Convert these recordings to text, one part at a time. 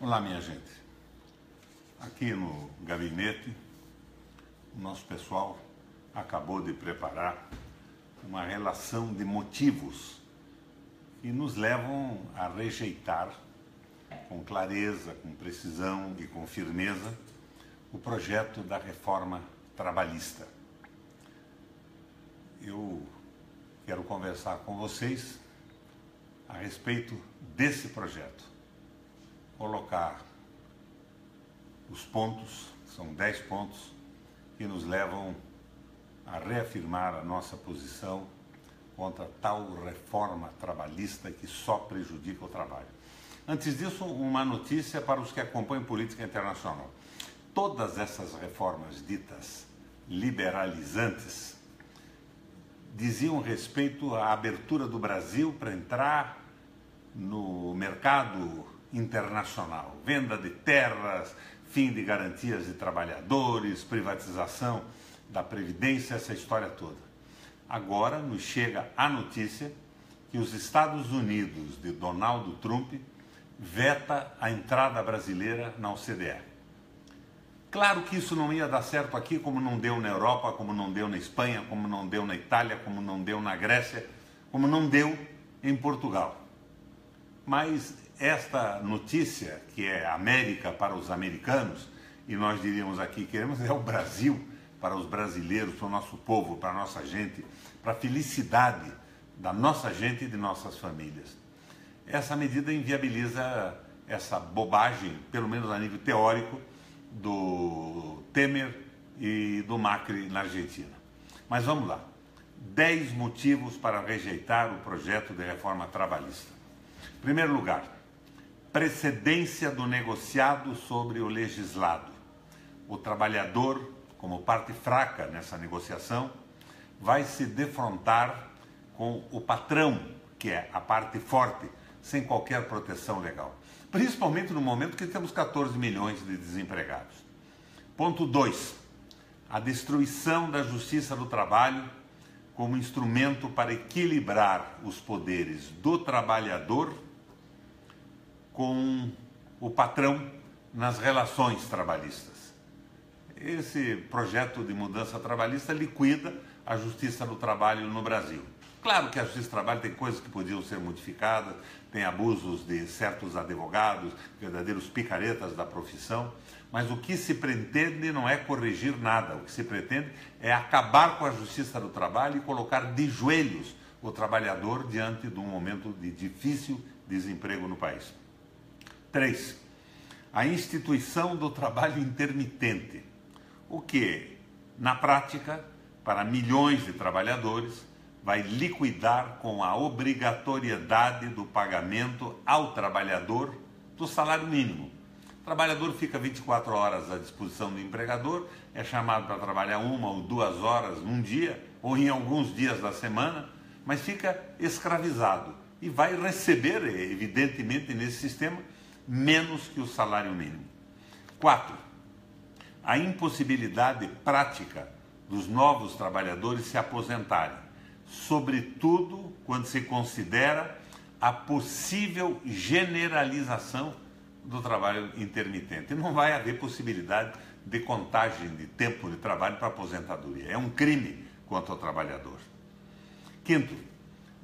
Olá, minha gente. Aqui no gabinete, o nosso pessoal acabou de preparar uma relação de motivos que nos levam a rejeitar com clareza, com precisão e com firmeza o projeto da reforma trabalhista. Eu quero conversar com vocês a respeito desse projeto. Colocar os pontos, são 10 pontos, que nos levam a reafirmar a nossa posição contra tal reforma trabalhista que só prejudica o trabalho. Antes disso, uma notícia para os que acompanham política internacional. Todas essas reformas ditas liberalizantes diziam respeito à abertura do Brasil para entrar no mercado internacional, venda de terras, fim de garantias de trabalhadores, privatização da Previdência, essa história toda. Agora nos chega a notícia que os Estados Unidos de Donald Trump veta a entrada brasileira na OCDE. Claro que isso não ia dar certo aqui, como não deu na Europa, como não deu na Espanha, como não deu na Itália, como não deu na Grécia, como não deu em Portugal. Mas esta notícia, que é América para os americanos, e nós diríamos aqui, queremos é o Brasil para os brasileiros, para o nosso povo, para a nossa gente, para a felicidade da nossa gente e de nossas famílias. Essa medida inviabiliza essa bobagem, pelo menos a nível teórico, do Temer e do Macri na Argentina. Mas vamos lá. 10 motivos para rejeitar o projeto de reforma trabalhista. Em primeiro lugar, precedência do negociado sobre o legislado. O trabalhador, como parte fraca nessa negociação, vai se defrontar com o patrão, que é a parte forte, sem qualquer proteção legal. Principalmente no momento que temos 14 milhões de desempregados. Ponto 2. A destruição da justiça do trabalho como instrumento para equilibrar os poderes do trabalhador com o patrão nas relações trabalhistas. Esse projeto de mudança trabalhista liquida a justiça do trabalho no Brasil. Claro que a justiça do trabalho tem coisas que podiam ser modificadas, tem abusos de certos advogados, verdadeiros picaretas da profissão, mas o que se pretende não é corrigir nada, o que se pretende é acabar com a justiça do trabalho e colocar de joelhos o trabalhador diante de um momento de difícil desemprego no país. 3. A instituição do trabalho intermitente, o que, na prática, para milhões de trabalhadores, vai liquidar com a obrigatoriedade do pagamento ao trabalhador do salário mínimo. O trabalhador fica 24 horas à disposição do empregador, é chamado para trabalhar 1 ou 2 horas num dia, ou em alguns dias da semana, mas fica escravizado e vai receber, evidentemente, nesse sistema, menos que o salário mínimo. 4. A impossibilidade prática dos novos trabalhadores se aposentarem, sobretudo quando se considera a possível generalização do trabalho intermitente. Não vai haver possibilidade de contagem de tempo de trabalho para aposentadoria. É um crime contra o trabalhador. 5.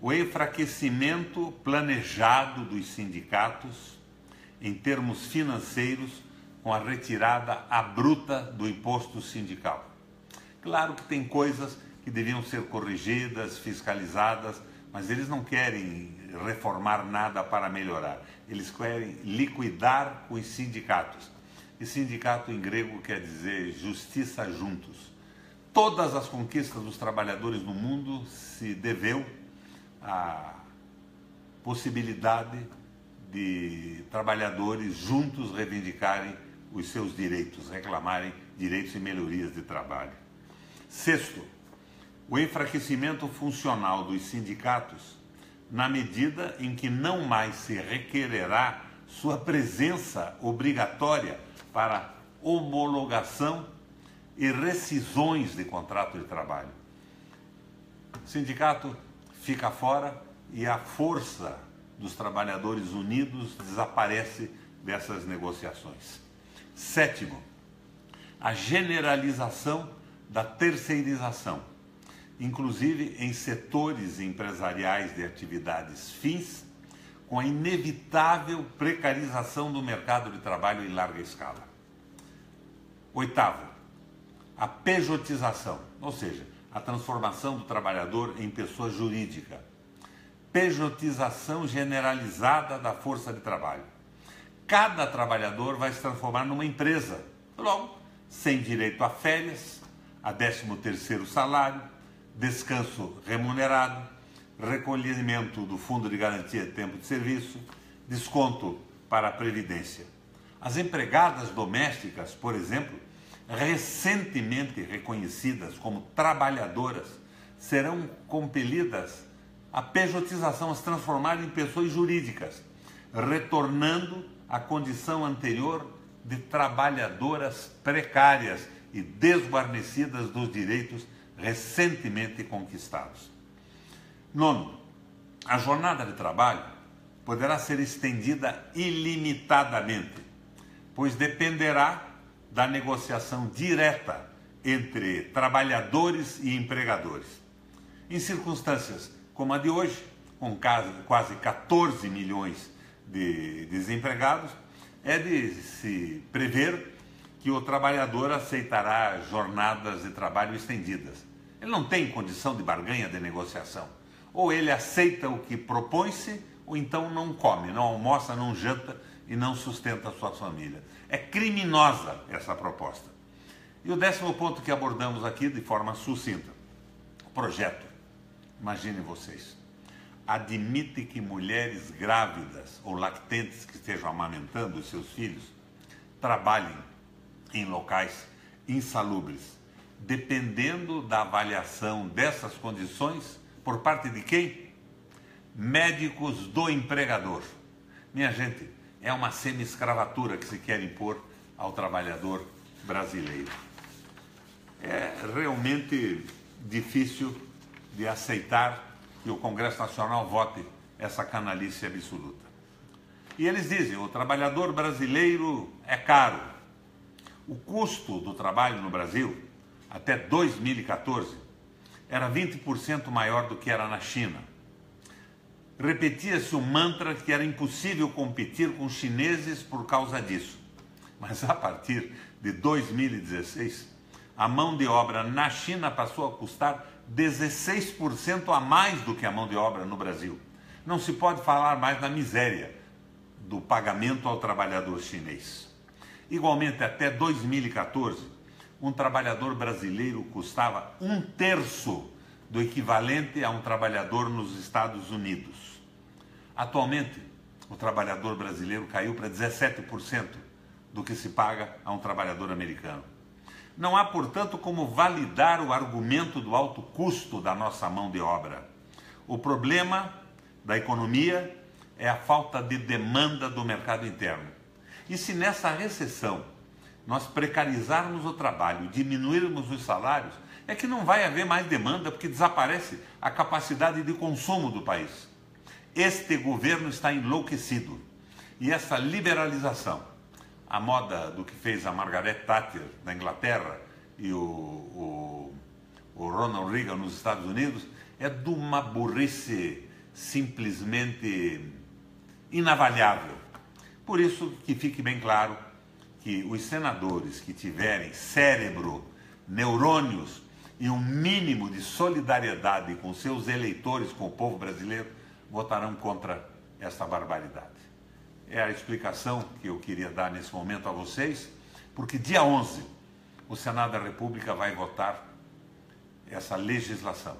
O enfraquecimento planejado dos sindicatos em termos financeiros com a retirada abrupta do imposto sindical. Claro que tem coisas que deviam ser corrigidas, fiscalizadas, mas eles não querem reformar nada para melhorar. Eles querem liquidar os sindicatos. E sindicato em grego quer dizer justiça juntos. Todas as conquistas dos trabalhadores no mundo se deveu à possibilidade de trabalhadores juntos reivindicarem os seus direitos, reclamarem direitos e melhorias de trabalho. 6. O enfraquecimento funcional dos sindicatos na medida em que não mais se requererá sua presença obrigatória para homologação e rescisões de contrato de trabalho. O sindicato fica fora e a força dos trabalhadores unidos desaparece dessas negociações. Sétimo, a generalização da terceirização, inclusive em setores empresariais de atividades fins, com a inevitável precarização do mercado de trabalho em larga escala. Oitavo, a pejotização, ou seja, a transformação do trabalhador em pessoa jurídica. Pejotização generalizada da força de trabalho. Cada trabalhador vai se transformar numa empresa, logo, sem direito a férias, a 13º salário, descanso remunerado, recolhimento do Fundo de Garantia de Tempo de Serviço, desconto para a Previdência. As empregadas domésticas, por exemplo, recentemente reconhecidas como trabalhadoras, serão compelidas à pejotização, a se transformarem em pessoas jurídicas, retornando à condição anterior de trabalhadoras precárias e desguarnecidas dos direitos recentemente conquistados. Nono, a jornada de trabalho poderá ser estendida ilimitadamente, pois dependerá da negociação direta entre trabalhadores e empregadores. Em circunstâncias como a de hoje, com quase 14 milhões de desempregados, é de se prever que o trabalhador aceitará jornadas de trabalho estendidas. Ele não tem condição de barganha de negociação. Ou ele aceita o que propõe-se, ou então não come, não almoça, não janta e não sustenta a sua família. É criminosa essa proposta. E o 10º ponto que abordamos aqui de forma sucinta. O projeto, imaginem vocês, admite que mulheres grávidas ou lactentes que estejam amamentando os seus filhos trabalhem em locais insalubres, dependendo da avaliação dessas condições por parte de quem? Médicos do empregador. Minha gente, é uma semi-escravatura que se quer impor ao trabalhador brasileiro. É realmente difícil de aceitar que o Congresso Nacional vote essa canalice absoluta. E eles dizem, o trabalhador brasileiro é caro. O custo do trabalho no Brasil, até 2014, era 20% maior do que era na China. Repetia-se o mantra que era impossível competir com os chineses por causa disso. Mas a partir de 2016, a mão de obra na China passou a custar 16% a mais do que a mão de obra no Brasil. Não se pode falar mais na miséria do pagamento ao trabalhador chinês. Igualmente, até 2014, um trabalhador brasileiro custava 1/3 do equivalente a um trabalhador nos Estados Unidos. Atualmente, o trabalhador brasileiro caiu para 17% do que se paga a um trabalhador americano. Não há, portanto, como validar o argumento do alto custo da nossa mão de obra. O problema da economia é a falta de demanda do mercado interno. E se nessa recessão nós precarizarmos o trabalho, diminuirmos os salários, é que não vai haver mais demanda, porque desaparece a capacidade de consumo do país. Este governo está enlouquecido. E essa liberalização, a moda do que fez a Margaret Thatcher na Inglaterra e o Ronald Reagan nos Estados Unidos, é de uma burrice simplesmente inavaliável. Por isso que fique bem claro que os senadores que tiverem cérebro, neurônios e um mínimo de solidariedade com seus eleitores, com o povo brasileiro, votarão contra esta barbaridade. É a explicação que eu queria dar nesse momento a vocês, porque dia 11 o Senado da República vai votar essa legislação.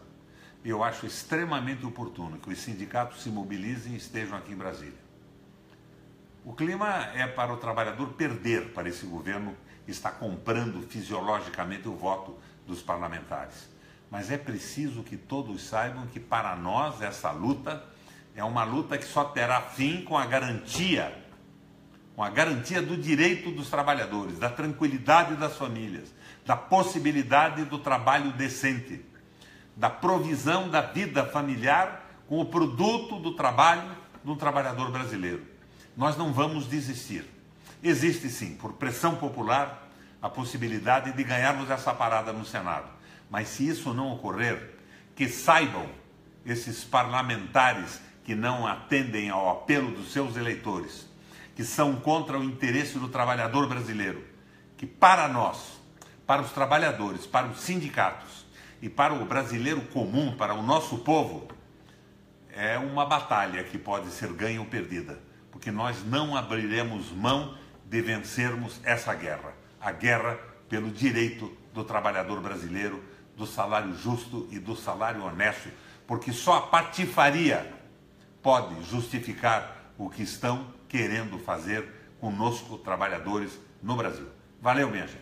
E eu acho extremamente oportuno que os sindicatos se mobilizem e estejam aqui em Brasília. O clima é para o trabalhador perder para esse governo que está comprando fisiologicamente o voto dos parlamentares. Mas é preciso que todos saibam que para nós essa luta é uma luta que só terá fim com a garantia do direito dos trabalhadores, da tranquilidade das famílias, da possibilidade do trabalho decente, da provisão da vida familiar com o produto do trabalho do trabalhador brasileiro. nós não vamos desistir. Existe sim, por pressão popular, a possibilidade de ganharmos essa parada no Senado. Mas se isso não ocorrer, que saibam esses parlamentares que não atendem ao apelo dos seus eleitores, que são contra o interesse do trabalhador brasileiro, que para nós, para os trabalhadores, para os sindicatos e para o brasileiro comum, para o nosso povo, é uma batalha que pode ser ganha ou perdida, porque nós não abriremos mão de vencermos essa guerra, a guerra pelo direito do trabalhador brasileiro, do salário justo e do salário honesto, porque só a patifaria pode justificar o que estão querendo fazer conosco, trabalhadores, no Brasil. Valeu, minha gente.